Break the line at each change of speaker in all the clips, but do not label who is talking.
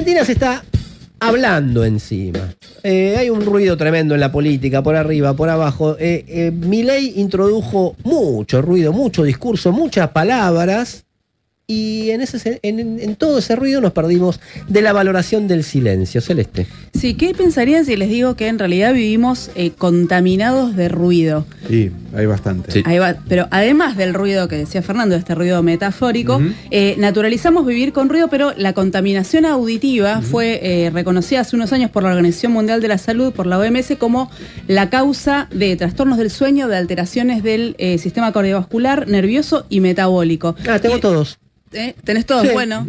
Argentina se está hablando encima. Hay un ruido tremendo en la política, por arriba, por abajo. Milei introdujo mucho ruido, mucho discurso, muchas palabras. Y en todo ese ruido nos perdimos de la valoración del silencio. Celeste.
Sí, ¿qué pensarían si les digo que en realidad vivimos contaminados de ruido?
Sí, hay bastante. Sí.
Pero además del ruido que decía Fernando, este ruido metafórico, naturalizamos vivir con ruido, pero la contaminación auditiva fue reconocida hace unos años por la Organización Mundial de la Salud, por la OMS, como la causa de trastornos del sueño, de alteraciones del sistema cardiovascular, nervioso y metabólico.
Tengo todos.
¿Tenés todos? Sí. Bueno,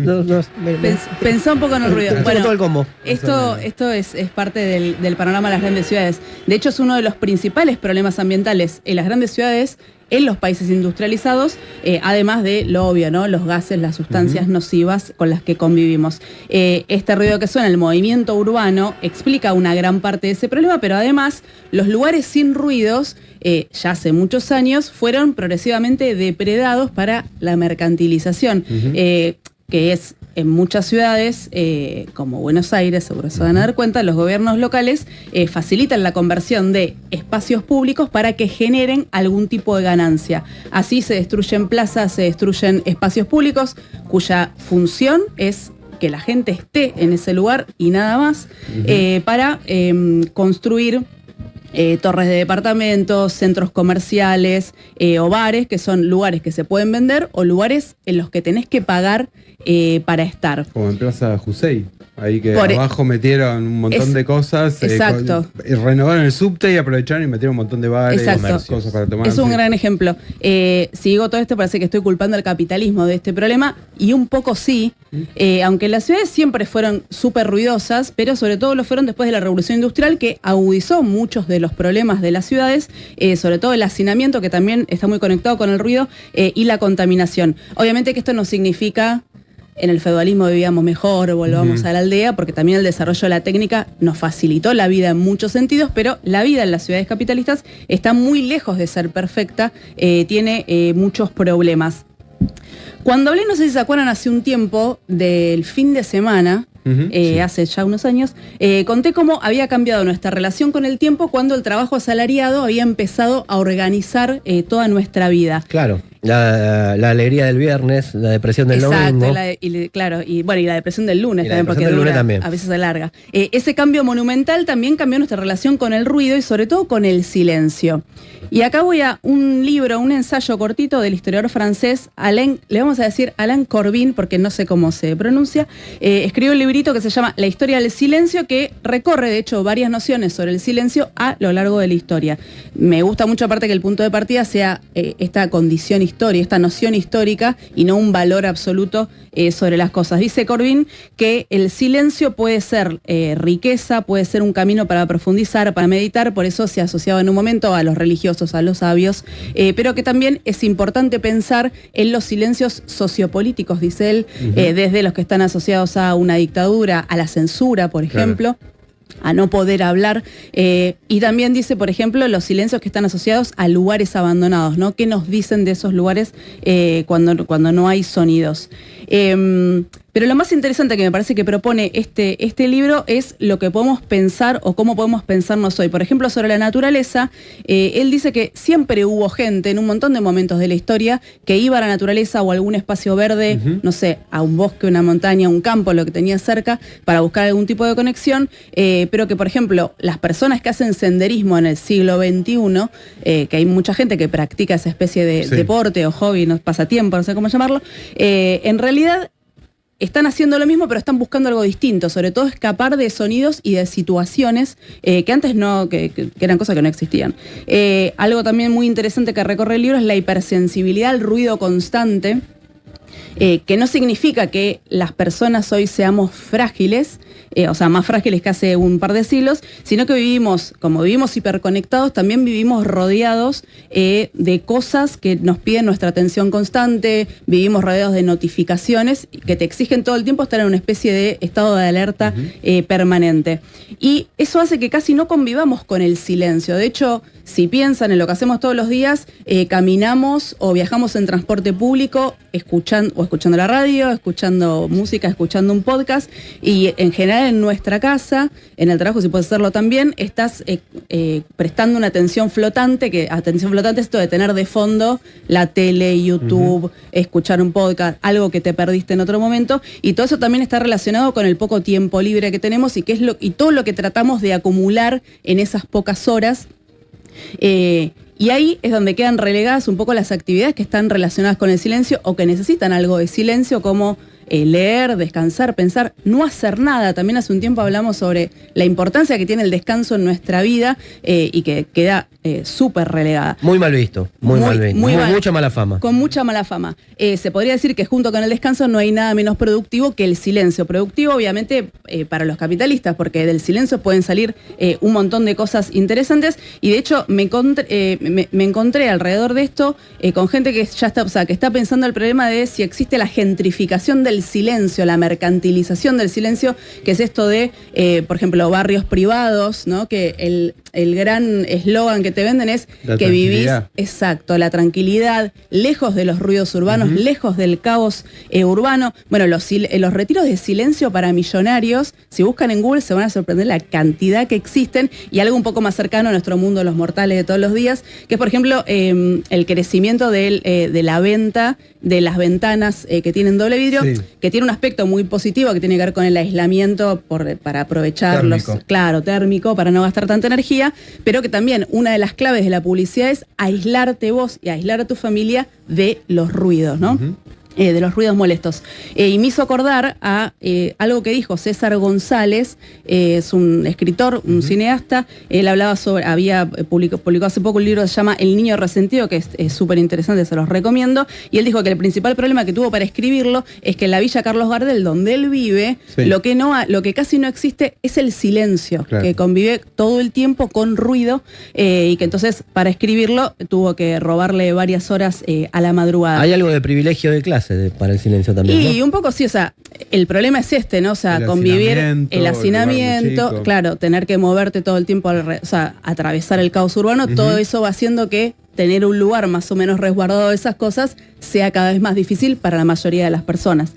pensá un poco en el ruido. Bueno,
todo el combo.
Esto es parte del panorama de las grandes ciudades. De hecho, es uno de los principales problemas ambientales en las grandes ciudades, en los países industrializados, además de lo obvio, ¿no? Los gases, las sustancias nocivas con las que convivimos. Este ruido que suena, el movimiento urbano, explica una gran parte de ese problema, pero además los lugares sin ruidos, ya hace muchos años, fueron progresivamente depredados para la mercantilización, que es en muchas ciudades, como Buenos Aires, seguro se van a dar cuenta, los gobiernos locales facilitan la conversión de espacios públicos para que generen algún tipo de ganancia. Así se destruyen plazas, se destruyen espacios públicos cuya función es que la gente esté en ese lugar y nada más, para construir torres de departamentos, centros comerciales o bares, que son lugares que se pueden vender o lugares en los que tenés que pagar para estar.
Como en Plaza Jusey, ahí que abajo metieron un montón de cosas.
Exacto.
Renovaron el subte y aprovecharon y metieron un montón de bares, cosas para tomar.
Es un gran ejemplo. Si digo todo esto, parece que estoy culpando al capitalismo de este problema, y un poco sí, aunque las ciudades siempre fueron súper ruidosas, pero sobre todo lo fueron después de la Revolución Industrial, que agudizó muchos de los problemas de las ciudades, sobre todo el hacinamiento, que también está muy conectado con el ruido, y la contaminación. Obviamente que esto no significa en el feudalismo vivíamos mejor o volvamos a la aldea, porque también el desarrollo de la técnica nos facilitó la vida en muchos sentidos, pero la vida en las ciudades capitalistas está muy lejos de ser perfecta, tiene muchos problemas. Cuando hablé, no sé si se acuerdan, hace un tiempo del fin de semana, hace ya unos años, conté cómo había cambiado nuestra relación con el tiempo cuando el trabajo asalariado había empezado a organizar toda nuestra vida.
Claro. La alegría del viernes, la depresión del domingo.
Exacto, y la depresión del lunes también, porque
también.
A veces se alarga. Ese cambio monumental también cambió nuestra relación con el ruido y sobre todo con el silencio. Y acá voy a un ensayo cortito del historiador francés, le vamos a decir Alain Corbin, porque no sé cómo se pronuncia. Escribió un librito que se llama La historia del silencio, que recorre, de hecho, varias nociones sobre el silencio a lo largo de la historia. Me gusta mucho, aparte, que el punto de partida sea esta condición histórica, esta noción histórica, y no un valor absoluto sobre las cosas. Dice Corbin que el silencio puede ser riqueza, puede ser un camino para profundizar, para meditar, por eso se ha asociado en un momento a los religiosos, a los sabios, pero que también es importante pensar en los silencios sociopolíticos, dice él, desde los que están asociados a una dictadura, a la censura, por ejemplo. Claro. A no poder hablar, y también dice, por ejemplo, los silencios que están asociados a lugares abandonados, ¿no? ¿Qué nos dicen de esos lugares cuando no hay sonidos? Pero lo más interesante que me parece que propone este libro es lo que podemos pensar o cómo podemos pensarnos hoy. Por ejemplo, sobre la naturaleza, él dice que siempre hubo gente en un montón de momentos de la historia que iba a la naturaleza o a algún espacio verde, no sé, a un bosque, una montaña, un campo, lo que tenía cerca, para buscar algún tipo de conexión, pero que, por ejemplo, las personas que hacen senderismo en el siglo XXI, que hay mucha gente que practica esa especie de deporte o hobby, pasatiempo, no sé cómo llamarlo, en realidad están haciendo lo mismo, pero están buscando algo distinto, sobre todo escapar de sonidos y de situaciones que antes no, que eran cosas que no existían. Algo también muy interesante que recorre el libro es la hipersensibilidad al ruido constante, que no significa que las personas hoy seamos frágiles, o sea, más frágiles que hace un par de siglos, sino que como vivimos hiperconectados, también vivimos rodeados de cosas que nos piden nuestra atención constante, vivimos rodeados de notificaciones que te exigen todo el tiempo estar en una especie de estado de alerta permanente. Y eso hace que casi no convivamos con el silencio. De hecho, si piensan en lo que hacemos todos los días, caminamos o viajamos en transporte público, escuchando la radio, escuchando música, escuchando un podcast, y en general en nuestra casa, en el trabajo, si puedes hacerlo también, estás prestando una atención flotante, que atención flotante es esto de tener de fondo la tele, YouTube, escuchar un podcast, algo que te perdiste en otro momento, y todo eso también está relacionado con el poco tiempo libre que tenemos y todo lo que tratamos de acumular en esas pocas horas. Y ahí es donde quedan relegadas un poco las actividades que están relacionadas con el silencio o que necesitan algo de silencio, como leer, descansar, pensar, no hacer nada. También hace un tiempo hablamos sobre la importancia que tiene el descanso en nuestra vida y que queda súper relegada.
Muy mal visto, muy mal visto. Mucha mala fama.
Con mucha mala fama. Se podría decir que junto con el descanso no hay nada menos productivo que el silencio. Productivo, obviamente, para los capitalistas, porque del silencio pueden salir un montón de cosas interesantes. Y de hecho, me encontré alrededor de esto con gente que ya está, o sea, que está pensando el problema de si existe la gentrificación del silencio, la mercantilización del silencio, que es esto de, por ejemplo, barrios privados, ¿no? Que el gran eslogan que te venden es que vivís, exacto, la tranquilidad, lejos de los ruidos urbanos, lejos del caos urbano. Bueno, los retiros de silencio para millonarios, si buscan en Google se van a sorprender la cantidad que existen, y algo un poco más cercano a nuestro mundo, los mortales de todos los días, que es, por ejemplo, el crecimiento de la venta de las ventanas que tienen doble vidrio, que tiene un aspecto muy positivo, que tiene que ver con el aislamiento para aprovecharlos, térmico, para no gastar tanta energía, pero que también una de las claves de la publicidad es aislarte vos y aislar a tu familia de los ruidos, ¿no? De los ruidos molestos. Y me hizo acordar a algo que dijo César González, es un escritor, un cineasta. Él hablaba sobre, publicó hace poco un libro que se llama El niño resentido, que es súper interesante, se los recomiendo. Y él dijo que el principal problema que tuvo para escribirlo es que en la Villa Carlos Gardel, donde él vive, lo que casi no existe es el silencio, que convive todo el tiempo con ruido, y que entonces para escribirlo tuvo que robarle varias horas a la madrugada.
Hay algo de privilegio de clase para el silencio también,
y ¿no? Un poco sí, o sea, el problema es este, ¿no? O sea, convivir, el hacinamiento, claro, tener que moverte todo el tiempo, o sea, atravesar el caos urbano, todo eso va haciendo que tener un lugar más o menos resguardado de esas cosas sea cada vez más difícil para la mayoría de las personas.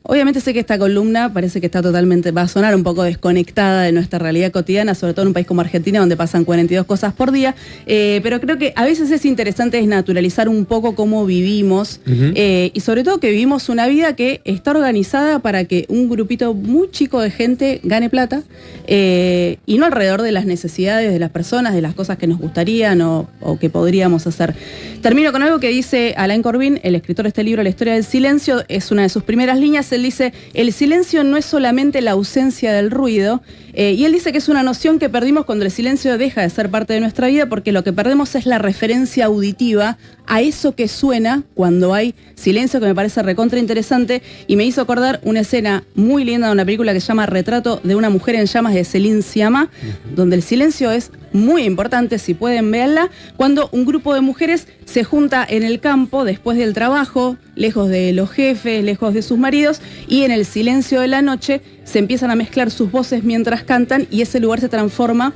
Obviamente sé que esta columna parece que va a sonar un poco desconectada de nuestra realidad cotidiana, sobre todo en un país como Argentina, donde pasan 42 cosas por día, pero creo que a veces es interesante desnaturalizar un poco cómo vivimos, y sobre todo que vivimos una vida que está organizada para que un grupito muy chico de gente gane plata, y no alrededor de las necesidades de las personas, de las cosas que nos gustarían o que podríamos hacer. Termino con algo que dice Alain Corbin, el escritor de este libro, La historia del silencio, es una de sus primeras líneas. Él dice, el silencio no es solamente la ausencia del ruido, y él dice que es una noción que perdimos cuando el silencio deja de ser parte de nuestra vida, porque lo que perdemos es la referencia auditiva a eso que suena cuando hay silencio, que me parece recontra interesante, y me hizo acordar una escena muy linda de una película que se llama Retrato de una mujer en llamas, de Céline Sciamma, donde el silencio es muy importante, si pueden verla, cuando un grupo de mujeres se junta en el campo después del trabajo, lejos de los jefes, lejos de sus maridos, y en el silencio de la noche se empiezan a mezclar sus voces mientras cantan, y ese lugar se transforma,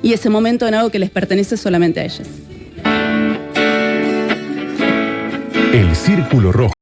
y ese momento, en algo que les pertenece solamente a ellas.
El Círculo Rojo.